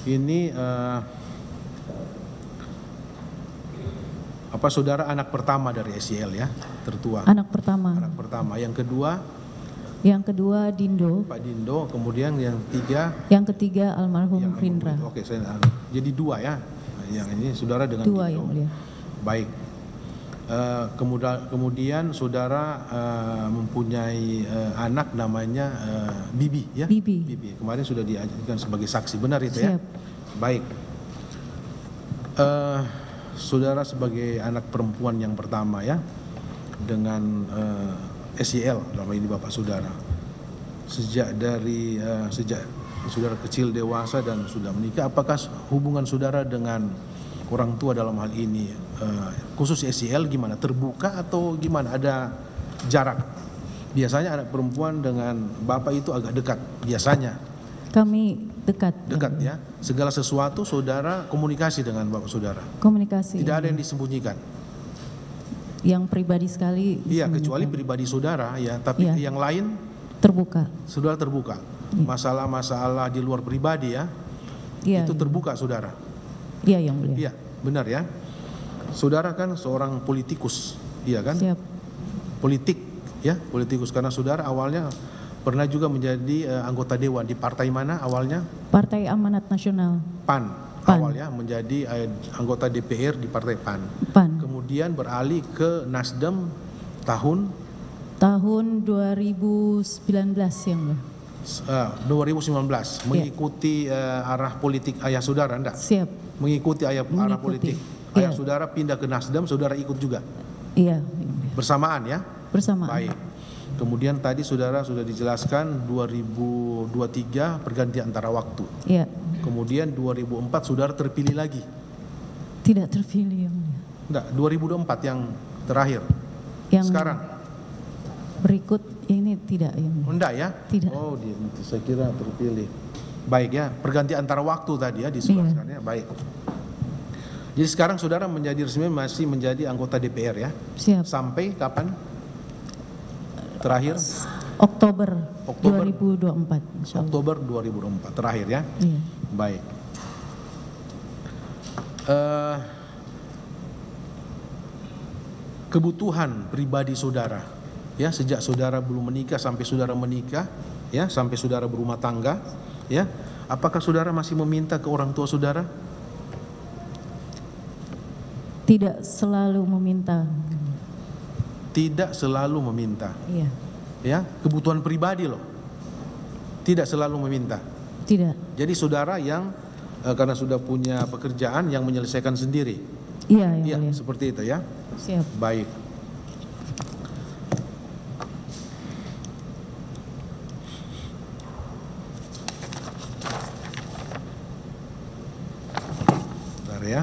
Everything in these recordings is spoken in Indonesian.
Ini saudara anak pertama dari SYL ya, tertua. Anak pertama. Anak pertama. Yang kedua? Yang kedua Dindo. Pak Dindo. Kemudian yang ketiga? Yang ketiga almarhum Rindra. Oke, jadi dua ya. Yang ini saudara dengan dua, Dindo. Yang Mulia. Baik. Kemudian saudara mempunyai anak namanya Bibi ya. Bibi. Kemarin sudah diajukan sebagai saksi, benar itu ya? Siap. Baik. Saudara sebagai anak perempuan yang pertama ya, dengan SYL, dalam ini bapak saudara. Sejak saudara kecil dewasa dan sudah menikah, apakah hubungan saudara dengan orang tua dalam hal ini, khusus SYL gimana? Terbuka atau gimana? Ada jarak? Biasanya anak perempuan dengan bapak itu agak dekat, biasanya. Kami dekat. Dekat ya. Segala sesuatu saudara komunikasi dengan bapak saudara. Komunikasi. Tidak ada yang disembunyikan. Yang pribadi sekali. Iya, kecuali pribadi saudara ya, tapi yang lain terbuka. Saudara terbuka. Masalah-masalah di luar pribadi ya. Itu terbuka saudara. Iya, Yang Mulia. Iya, benar ya. Saudara kan seorang politikus, iya kan? Siap. Politik ya, politikus, karena saudara awalnya pernah juga menjadi anggota dewan di partai mana awalnya? Partai Amanat Nasional. PAN. Awalnya menjadi anggota DPR di partai PAN. Kemudian beralih ke Nasdem tahun 2019 Yang Mulia. 2019 mengikuti arah politik ayah saudara, enggak? Siap. Mengikuti arah politik ayah saudara, pindah ke Nasdem, saudara ikut juga? Iya. Bersamaan ya? Bersamaan. Baik. Kemudian tadi saudara sudah dijelaskan 2023 pergantian antara waktu. Iya. Kemudian 2004 saudara terpilih lagi? Tidak terpilih Yang Mulia. Enggak, 2024 yang terakhir. Yang sekarang berikut ini tidak Yang Mulia. Enggak ya? Tidak. Oh, saya kira terpilih. Baik ya, pergantian antara waktu tadi ya dijelaskan ya. Baik. Jadi sekarang saudara menjadi resmi masih menjadi anggota DPR ya? Siap. Sampai kapan? Terakhir? Oktober 2024. Oktober 2024 terakhir ya? Iya. Baik. Kebutuhan pribadi saudara ya, sejak saudara belum menikah sampai saudara menikah ya, sampai saudara berumah tangga ya, apakah saudara masih meminta ke orang tua saudara? Tidak selalu meminta. Tidak selalu meminta. Iya. Ya, kebutuhan pribadi loh. Tidak selalu meminta. Tidak. Jadi saudara yang karena sudah punya pekerjaan yang menyelesaikan sendiri. Iya, iya, seperti itu ya. Siap. Baik. Bentar ya.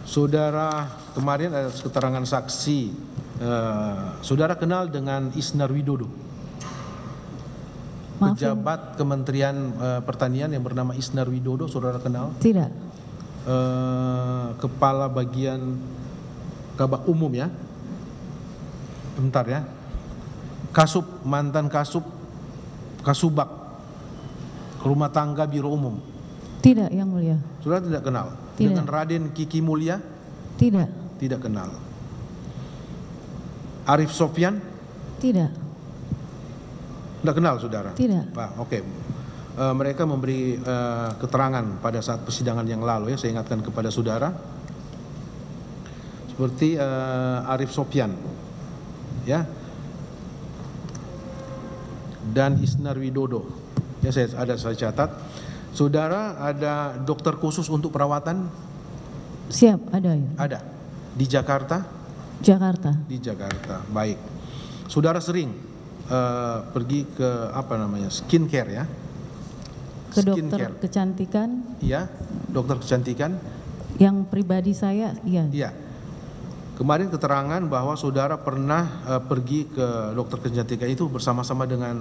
Saudara kemarin ada keterangan saksi, saudara kenal dengan Isnar Widodo, pejabat Kementerian Pertanian yang bernama Isnar Widodo, saudara kenal? Tidak. Kepala bagian Kabak Umum ya, bentar ya, mantan Kasubag Rumah Tangga Biro Umum. Tidak Yang Mulia. Saudara tidak kenal? Tidak. Dengan Raden Kiki Mulya? Tidak. Tidak kenal. Arif Sofyan? Tidak. Tidak kenal saudara? Tidak. Pak, oke. Mereka memberi keterangan pada saat persidangan yang lalu ya, saya ingatkan kepada saudara. Seperti Arif Sofyan ya, dan Isnar Widodo ya, saya catat. Saudara ada dokter khusus untuk perawatan? Siap, ada ya. Ada. Di Jakarta? Jakarta. Di Jakarta. Baik. Saudara sering pergi ke skincare ya? Ke dokter kecantikan? Iya, dokter kecantikan. Yang pribadi saya, iya. Iya. Kemarin keterangan bahwa saudara pernah pergi ke dokter kecantikan itu bersama-sama dengan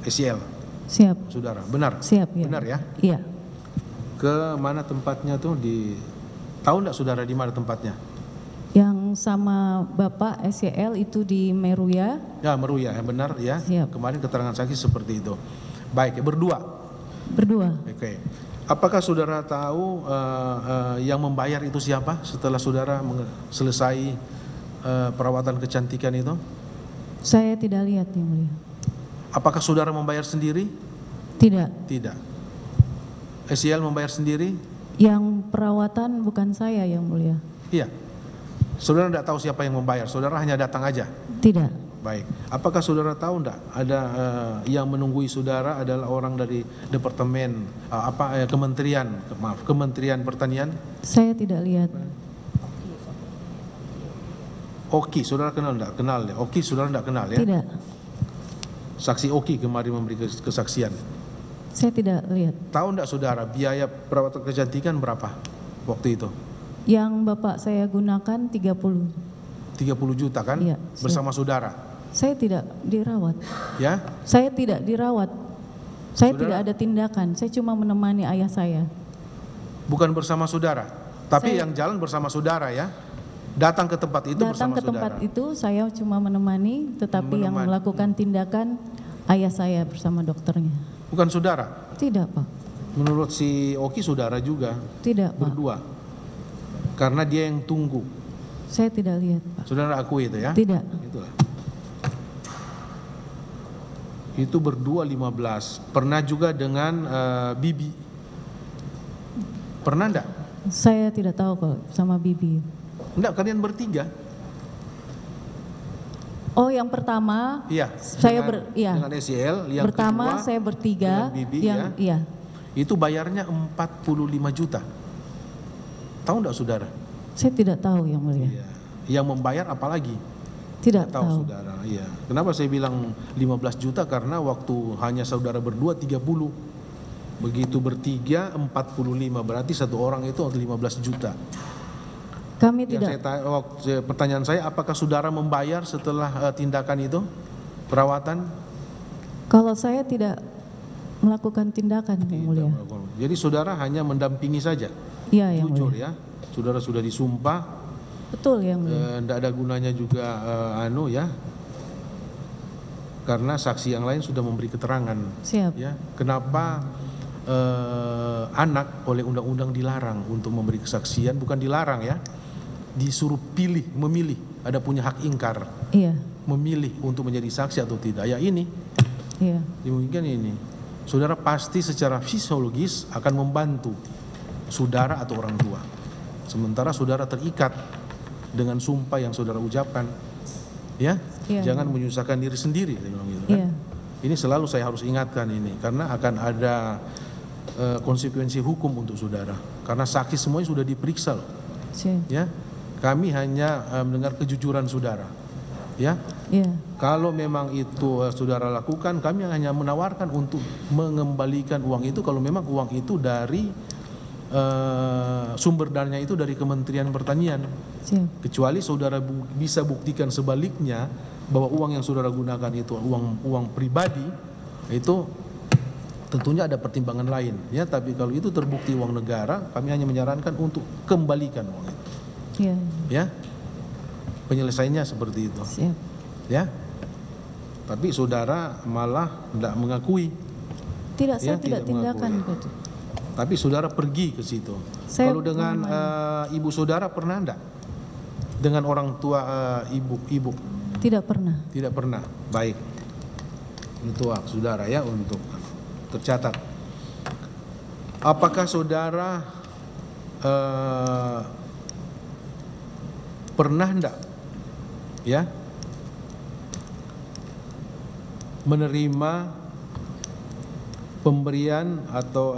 SYL. Siap. Saudara, benar? Siap, ya. Benar ya? Iya. Ke mana tempatnya tuh? Tahu enggak saudara di mana tempatnya? Yang sama Bapak SYL itu di Meruya. Ya, Meruya, benar ya. Siap. Kemarin keterangan saksi seperti itu. Baik, berdua. Berdua. Oke. Apakah saudara tahu yang membayar itu siapa setelah saudara selesai perawatan kecantikan itu? Saya tidak lihat yang mulia. Apakah saudara membayar sendiri? Tidak. Tidak. SEL membayar sendiri? Yang perawatan bukan saya yang mulia. Iya. Saudara tidak tahu siapa yang membayar, saudara hanya datang aja? Tidak. Baik. Apakah saudara tahu enggak ada yang menunggui saudara adalah orang dari departemen Kementerian Pertanian? Saya tidak lihat. Oki, saudara kenal enggak? Kenal ya. Oki saudara enggak kenal ya? Tidak. Saksi Oki kemarin memberi kesaksian. Saya tidak lihat. Tahu enggak saudara biaya perawatan kecantikan berapa waktu itu? Yang bapak saya gunakan 30 juta kan? Iya, bersama saudara? Saya tidak dirawat. Ya? Saya tidak dirawat. Saya Saudara? tidak ada tindakan. Saya cuma menemani ayah saya. Bukan bersama saudara, tapi Saya- yang jalan bersama saudara ya? Datang ke tempat itu Datang bersama ke saudara? tempat itu saya cuma menemani, tetapi yang Menemani. melakukan tindakan ayah saya bersama dokternya. Bukan saudara? Tidak, Pak. Menurut si Oki saudara juga, Tidak, Pak. berdua. Karena dia yang tunggu. Saya tidak lihat, Pak. Saudara akui itu ya? Tidak. Itulah. Itu berdua 15. Pernah juga dengan Bibi. Pernah enggak? Saya tidak tahu kok sama Bibi. Enggak, kalian bertiga. Oh, yang pertama Iya. saya dengan SEL, yang pertama kedua saya bertiga, dengan Bibi, yang ya. iya. Itu bayarnya 45 juta. Tahu enggak saudara? Saya tidak tahu yang mulia. Iya. Yang membayar apalagi? Tidak Tahu tahu. saudara, iya. Kenapa saya bilang 15 juta? Karena waktu hanya saudara berdua 30. Begitu bertiga 45, berarti satu orang itu 15 juta. Kami Yang tidak. pertanyaan saya, apakah saudara membayar setelah tindakan itu? Perawatan? Kalau saya tidak melakukan tindakan yang mulia. Jadi saudara hanya mendampingi saja? Iya yang Jujur mulia. ya, saudara sudah disumpah. Betul yang mulia. Tidak ada gunanya juga ya, karena saksi yang lain sudah memberi keterangan. Siap. Ya, kenapa anak oleh undang-undang dilarang untuk memberi kesaksian? Bukan dilarang ya, disuruh memilih, ada punya hak ingkar, Iya. memilih untuk menjadi saksi atau tidak. Ya ini, Iya. dimungkinkan ini, saudara pasti secara fisiologis akan membantu saudara atau orang tua. Sementara saudara terikat dengan sumpah yang saudara ucapkan, ya, Iya. jangan menyusahkan diri sendiri, dia bilang gitu, kan? Iya. Ini selalu saya harus ingatkan ini, karena akan ada konsekuensi hukum untuk saudara, karena saksi semuanya sudah diperiksa loh, Siap. ya. Kami hanya mendengar kejujuran saudara, ya. Iya. Kalau memang itu saudara lakukan, kami hanya menawarkan untuk mengembalikan uang itu kalau memang uang itu dari sumber dananya itu dari Kementerian Pertanian. Siap. Kecuali saudara bisa buktikan sebaliknya bahwa uang yang saudara gunakan itu uang pribadi, itu tentunya ada pertimbangan lain ya. Tapi kalau itu terbukti uang negara, kami hanya menyarankan untuk kembalikan uang itu Iya. ya. Penyelesaiannya seperti itu Siap. ya. Tapi saudara malah tidak mengakui, Tidak, saya Ya, tidak tidak tindakan mengakui. itu. tapi saudara pergi ke situ. Saya Kalau dengan ibu saudara pernah enggak? Dengan orang tua ibu? Tidak pernah. Tidak pernah. Baik. Itu hak saudara ya untuk tercatat. Apakah saudara pernah enggak ya menerima pemberian atau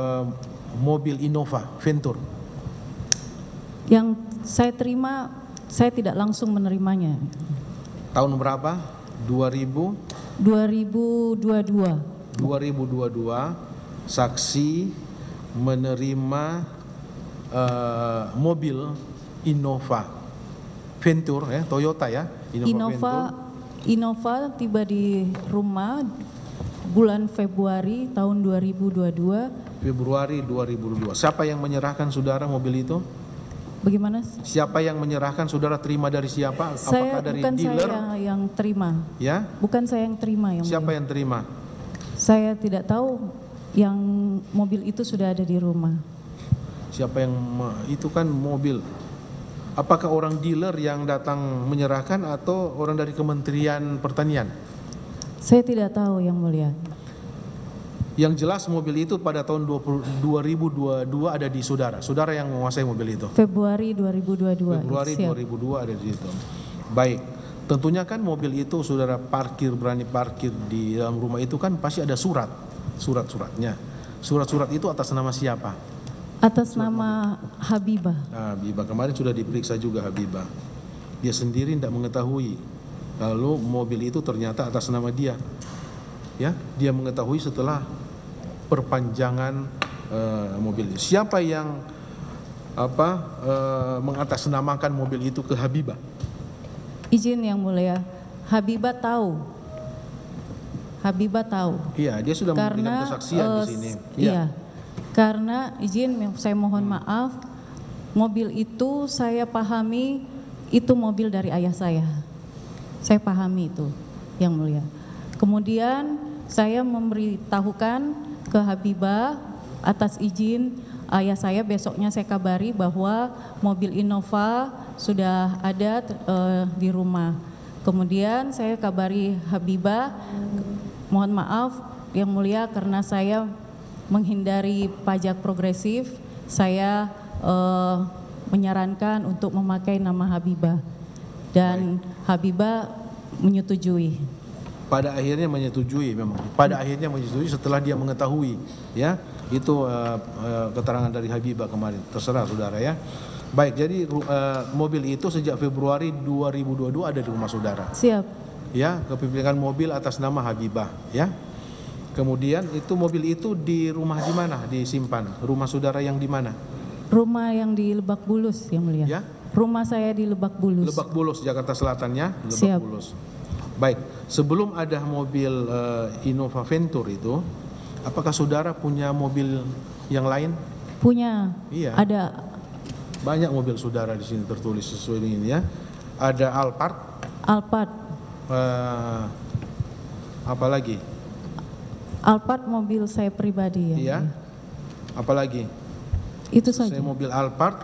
mobil Innova Venture? Yang saya terima, saya tidak langsung menerimanya. Tahun berapa? 2022. 2022. Saksi menerima mobil Innova Venture ya, Toyota ya, Innova tiba di rumah bulan Februari tahun 2022. Februari 2022. Siapa yang menyerahkan saudara mobil itu? Bagaimana? Siapa yang menyerahkan? Saudara terima dari siapa? Apakah dari Bukan dealer? saya yang terima. Ya. Bukan saya yang terima yang Siapa mulia. yang terima? Saya tidak tahu yang mobil itu sudah ada di rumah. Siapa yang itu kan mobil? Apakah orang dealer yang datang menyerahkan atau orang dari Kementerian Pertanian? Saya tidak tahu yang mulia. Yang jelas mobil itu pada tahun 2022 ada di saudara. Saudara yang menguasai mobil itu. Februari 2022. Februari Siap. 2002 ada di situ. Baik. Tentunya kan mobil itu saudara berani parkir di dalam rumah itu kan pasti ada surat-suratnya. Surat-surat itu atas nama siapa? Atas nama Habibah. Nah, Habibah kemarin sudah diperiksa juga Habibah. Dia sendiri tidak mengetahui. Lalu mobil itu ternyata atas nama dia. Ya, dia mengetahui setelah perpanjangan mobil. Siapa yang mengatasnamakan mobil itu ke Habibah? Izin yang mulia. Habibah tahu. Habibah tahu. Iya, dia sudah memberikan Karena kesaksian di sini. iya. Karena izin saya mohon maaf, mobil itu saya pahami itu mobil dari ayah saya. Saya pahami itu yang mulia. Kemudian saya memberitahukan ke Habibah atas izin ayah saya, besoknya saya kabari bahwa mobil Innova sudah ada di rumah. Kemudian saya kabari Habibah, mohon maaf yang mulia karena saya menghindari pajak progresif, saya menyarankan untuk memakai nama Habibah dan Habibah menyetujui. Pada akhirnya menyetujui memang. Pada akhirnya menyetujui setelah dia mengetahui, ya. Itu keterangan dari Habibah kemarin. Terserah saudara ya. Baik, jadi mobil itu sejak Februari 2022 ada di rumah saudara. Siap. Ya, kepemilikan mobil atas nama Habibah, ya. Kemudian itu mobil itu di rumah di mana disimpan? Rumah saudara yang di mana? Rumah yang di Lebak Bulus yang mulia. Ya. Rumah saya di Lebak Bulus. Lebak Bulus, Jakarta Selatan ya. Lebak Siap. Bulus. Baik, sebelum ada mobil Innova Venture itu, apakah saudara punya mobil yang lain? Punya. Iya. Ada Banyak mobil saudara di sini tertulis sesuai dengan ini ya. Ada Alphard. Alphard. Apa lagi? Alphard mobil saya pribadi ya. Iya. Apalagi? Itu saja. Saya mobil Alphard.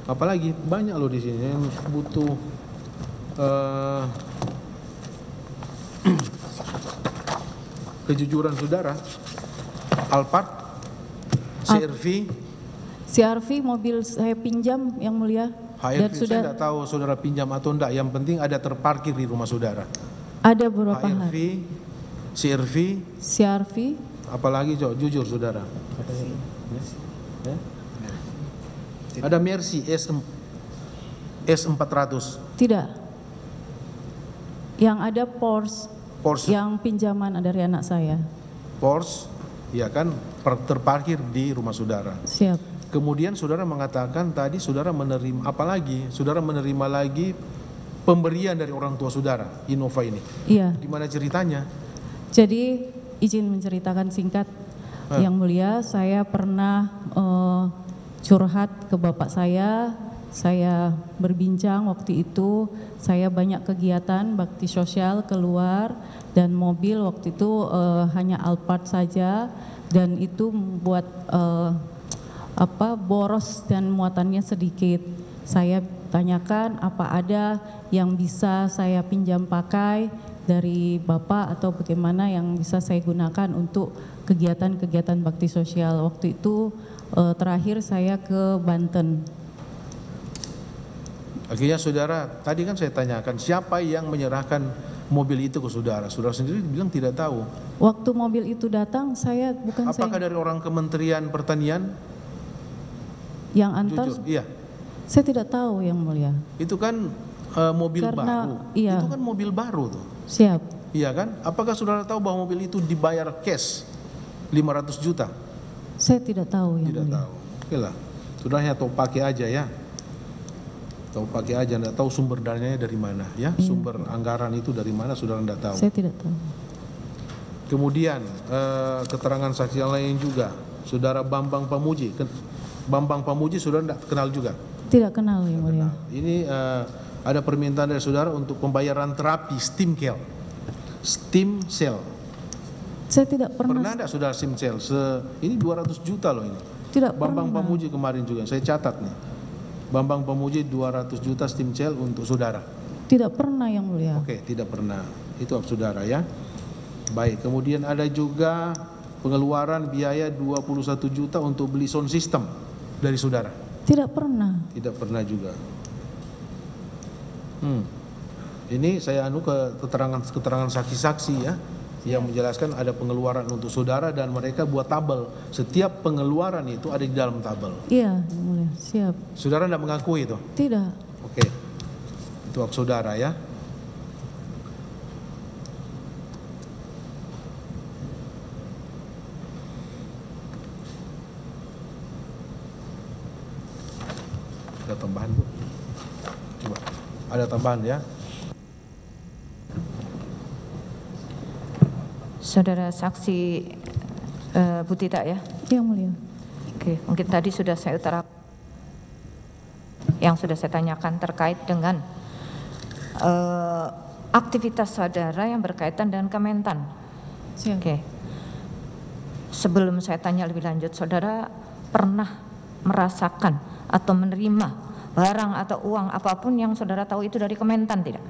Apalagi? Banyak loh di sini yang butuh kejujuran saudara. Alphard, CRV mobil saya pinjam yang mulia. Dan HRV sudah saya tidak tahu saudara pinjam atau enggak. Yang penting ada terparkir di rumah saudara. ada beberapa HRV, hari. CRV, apalagi jujur saudara. Ya? Ada Mercy S400. Tidak. Yang ada Porsche Porsche, yang pinjaman dari anak saya. Porsche, ya kan terparkir di rumah saudara. Siap. Kemudian saudara mengatakan tadi saudara menerima apa lagi? Saudara menerima lagi pemberian dari orang tua saudara, Innova ini. Iya. Gimana ceritanya? Jadi izin menceritakan singkat yang mulia, saya pernah curhat ke bapak saya berbincang waktu itu, saya banyak kegiatan bakti sosial keluar dan mobil waktu itu hanya Alphard saja dan itu membuat boros dan muatannya sedikit. Saya tanyakan apa ada yang bisa saya pinjam pakai dari Bapak atau bagaimana yang bisa saya gunakan untuk kegiatan-kegiatan bakti sosial. Waktu itu terakhir saya ke Banten. Akhirnya saudara, tadi kan saya tanyakan siapa yang menyerahkan mobil itu ke saudara. Saudara sendiri bilang tidak tahu. Waktu mobil itu datang saya bukan Apakah dari orang Kementerian Pertanian? yang antar. Jujur, iya. Saya tidak tahu yang mulia. Itu kan mobil baru. Iya. Itu kan mobil baru tuh. Siap. Iya kan? Apakah saudara tahu bahwa mobil itu dibayar cash 500 juta? Saya tidak tahu yang Tidak mulia. tahu. Oke lah. Saudara hanya tahu pakai aja ya. Tahu pakai aja, tidak tahu sumber dananya dari mana ya. Sumber anggaran itu dari mana saudara tidak tahu. Saya tidak tahu. Kemudian keterangan saksi yang lain juga. Saudara Bambang Pamuji. Bambang Pamuji saudara tidak kenal juga? Tidak kenal yang mulia. Ini ada permintaan dari saudara untuk pembayaran terapi stem cell. Saya tidak Pernah pernah. enggak saudara simsel? Ini 200 juta loh ini. Tidak Bambang pernah. Pamuji kemarin juga, saya catat nih. Bambang Pamuji 200 juta simsel untuk saudara. Tidak pernah yang mulia. Oke, tidak pernah. Itu saudara ya. Baik, kemudian ada juga pengeluaran biaya 21 juta untuk beli sound system dari saudara. Tidak pernah. Tidak pernah juga. Ini saya ke keterangan saksi-saksi ya, yang menjelaskan ada pengeluaran untuk saudara dan mereka buat tabel. Setiap pengeluaran itu ada di dalam tabel. Iya, yang mulia. Siap. Saudara tidak mengakui itu? Tidak. Oke. Itu hak saudara ya. Ada tambahan Bu? Coba. Ada tambahan ya? Saudara saksi Bu Tita ya. Yang mulia. Oke, mungkin tadi sudah saya utarakan yang sudah saya tanyakan terkait dengan aktivitas saudara yang berkaitan dengan Kementan. Siap. Oke. Sebelum saya tanya lebih lanjut, saudara pernah merasakan atau menerima barang atau uang apapun yang saudara tahu itu dari Kementan tidak?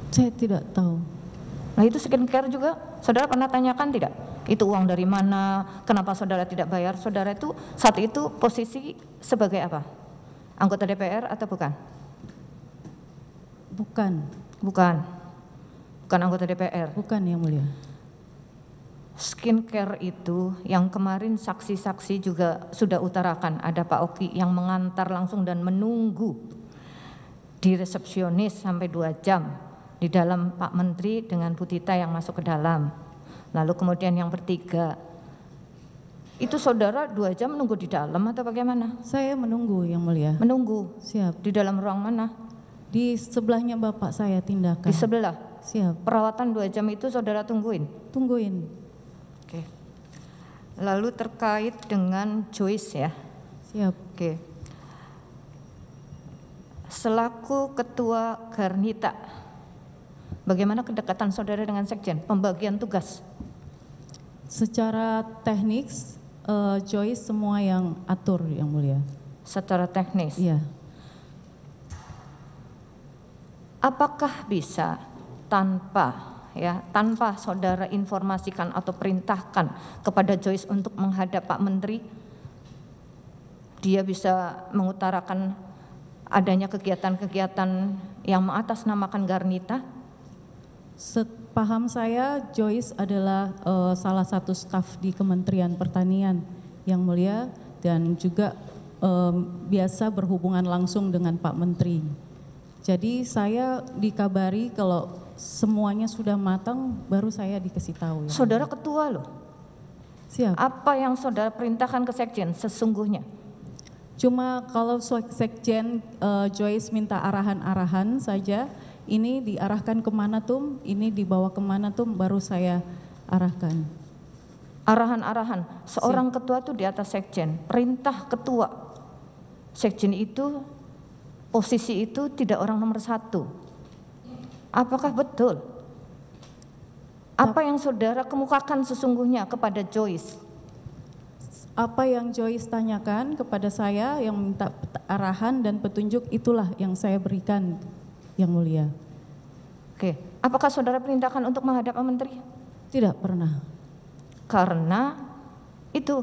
Saya tidak tahu. Nah itu skincare juga saudara pernah tanyakan tidak? Itu uang dari mana? Kenapa saudara tidak bayar? Saudara itu saat itu posisi sebagai apa? Anggota DPR atau bukan? Bukan. Bukan. Bukan anggota DPR. Bukan yang mulia. Skincare itu yang kemarin saksi-saksi juga sudah utarakan. Ada Pak Oki yang mengantar langsung dan menunggu di resepsionis sampai 2 jam. Di dalam Pak Menteri dengan Bu Tita yang masuk ke dalam. Lalu kemudian yang bertiga. Itu saudara 2 jam menunggu di dalam atau bagaimana? Saya menunggu yang mulia. Menunggu. Siap. Di dalam ruang mana? Di sebelahnya bapak saya tindakan. Di sebelah. Siap. Perawatan 2 jam itu saudara tungguin? Tungguin. Oke. Lalu terkait dengan Joyce ya. Siap. Oke. Selaku ketua Garnita, bagaimana kedekatan saudara dengan sekjen? Pembagian tugas? Secara teknis, Joyce semua yang atur yang mulia. Secara teknis? Iya. Apakah bisa tanpa saudara informasikan atau perintahkan kepada Joyce untuk menghadap Pak Menteri, dia bisa mengutarakan adanya kegiatan-kegiatan yang mengatasnamakan Garnita? Sepaham saya, Joyce adalah salah satu staf di Kementerian Pertanian yang mulia dan juga biasa berhubungan langsung dengan Pak Menteri. Jadi saya dikabari kalau semuanya sudah matang, baru saya dikasih tahu. Ya. Saudara ketua loh. Siap. Apa yang saudara perintahkan ke sekjen sesungguhnya? Cuma kalau sekjen Joyce minta arahan-arahan saja, ini diarahkan kemana tuh, ini dibawa kemana tuh, baru saya arahkan. Arahan-arahan, seorang ketua itu di atas sekjen, perintah ketua. Sekjen itu, posisi itu tidak orang nomor 1. Apakah betul? Apa yang saudara kemukakan sesungguhnya kepada Joyce? Apa yang Joyce tanyakan kepada saya, yang minta arahan dan petunjuk, itulah yang saya berikan, yang mulia. Oke, apakah saudara perintahkan untuk menghadap Pak Menteri? Tidak pernah. Karena itu,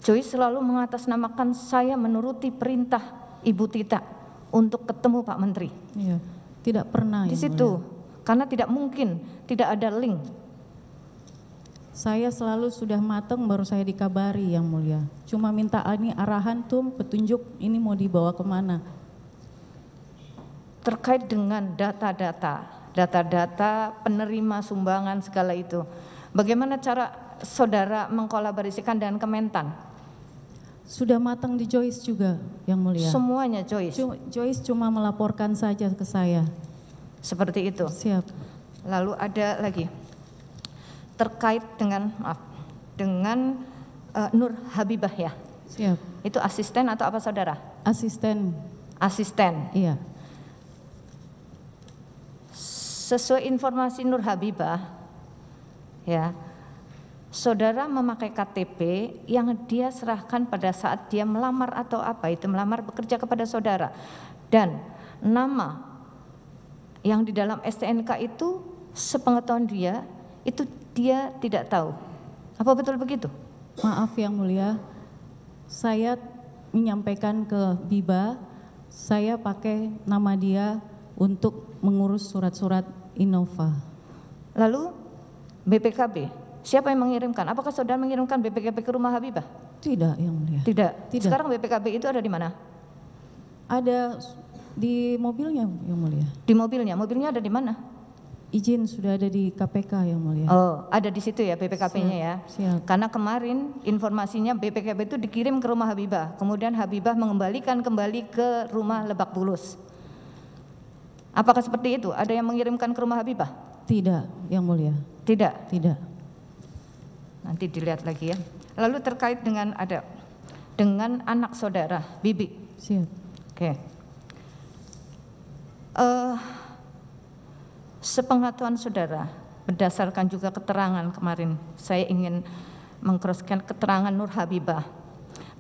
Joyce selalu mengatasnamakan saya menuruti perintah Ibu Tita untuk ketemu Pak Menteri. Iya, tidak pernah. Di yang situ, mulia. karena tidak mungkin, tidak ada link. Saya selalu sudah matang baru saya dikabari yang mulia. Cuma minta ini arahan tuh, petunjuk ini mau dibawa kemana. Terkait dengan data-data penerima sumbangan segala itu. Bagaimana cara saudara mengkolaborasikan dengan Kementan? Sudah matang di Joyce juga yang mulia. Semuanya Joyce? Joyce cuma melaporkan saja ke saya. Seperti itu? Siap. Lalu ada lagi. Terkait dengan Nur Habibah ya? Siap. Itu asisten atau apa saudara? Asisten. Asisten. Iya. Sesuai informasi Nur Habibah, ya, saudara memakai KTP yang dia serahkan pada saat dia melamar atau apa itu, melamar bekerja kepada saudara. Dan nama yang di dalam STNK itu sepengetahuan dia, itu dia tidak tahu. Apa betul begitu? Maaf yang mulia, saya menyampaikan ke Biba, saya pakai nama dia untuk mengurus surat-surat Innova. Lalu BPKB, siapa yang mengirimkan? Apakah saudara mengirimkan BPKB ke rumah Habibah? Tidak yang mulia. Tidak. Tidak. Sekarang BPKB itu ada di mana? Ada di mobilnya yang mulia. Di mobilnya. Mobilnya ada di mana? Izin sudah ada di KPK yang mulia. Oh, ada di situ ya BPKB-nya ya. Siap. Karena kemarin informasinya BPKB itu dikirim ke rumah Habibah, kemudian Habibah mengembalikan kembali ke rumah Lebak Bulus. Apakah seperti itu? Ada yang mengirimkan ke rumah Habibah? Tidak yang mulia. Tidak. Tidak. Nanti dilihat lagi ya. Lalu terkait dengan anak saudara, Bibi. Siap. Oke. Sepengetahuan saudara, berdasarkan juga keterangan kemarin, saya ingin meng-cross-check keterangan Nur Habibah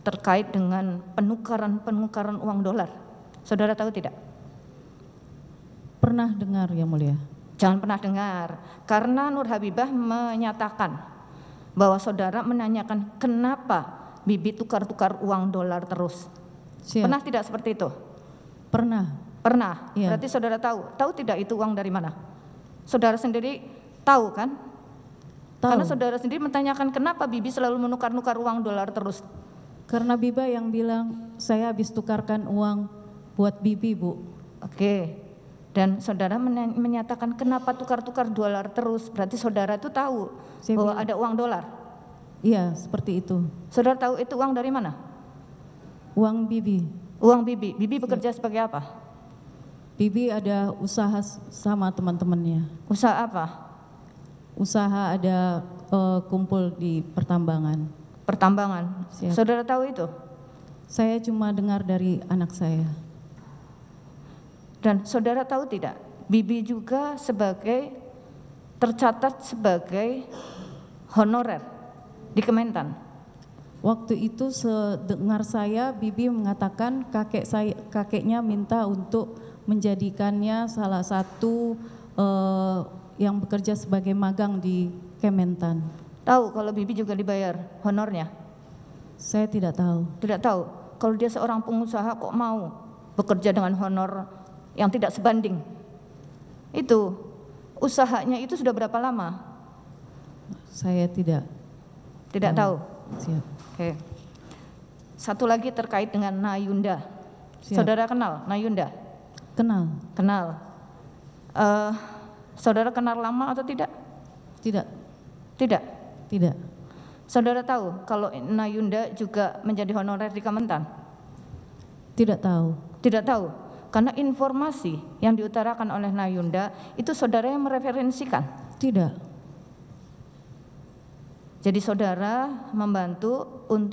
terkait dengan penukaran uang dolar. Saudara tahu tidak? Pernah dengar yang mulia. Jangan pernah dengar, karena Nur Habibah menyatakan bahwa saudara menanyakan kenapa Bibi tukar-tukar uang dolar terus. Siap. Pernah tidak seperti itu? Pernah. Pernah. Iya. Berarti saudara tahu tidak itu uang dari mana? Saudara sendiri tahu kan? Tahu. Karena saudara sendiri menanyakan kenapa Bibi selalu menukar-nukar uang dolar terus. Karena Biba yang bilang saya habis tukarkan uang buat Bibi, Bu. Oke. Dan saudara menyatakan kenapa tukar-tukar dolar terus, berarti saudara itu tahu Saya bahwa bilang- ada uang dolar. Iya, seperti itu. Saudara tahu itu uang dari mana? Uang Bibi. Uang Bibi. Bibi bekerja sebagai apa? Bibi ada usaha sama teman-temannya. Usaha apa? Usaha ada kumpul di pertambangan. Pertambangan. Siap. Saudara tahu itu? Saya cuma dengar dari anak saya. Dan saudara tahu tidak? Bibi juga tercatat sebagai honorer di Kementan. Waktu itu sedengar saya, Bibi mengatakan kakeknya minta untuk menjadikannya salah satu yang bekerja sebagai magang di Kementan. Tahu kalau Bibi juga dibayar honornya? Saya tidak tahu. Tidak tahu. Kalau dia seorang pengusaha kok mau bekerja dengan honor yang tidak sebanding? Itu usahanya itu sudah berapa lama? Saya tidak. Tidak tahu. Siap. Oke. Satu lagi terkait dengan Nayunda. Siap. Saudara kenal Nayunda? Kenal? Kenal. Saudara kenal lama atau tidak? Tidak. Tidak. Tidak. Saudara tahu kalau Nayunda juga menjadi honorer di Kementan? Tidak tahu. Tidak tahu. Karena informasi yang diutarakan oleh Nayunda itu saudara yang mereferensikan. Tidak. Jadi saudara membantu untuk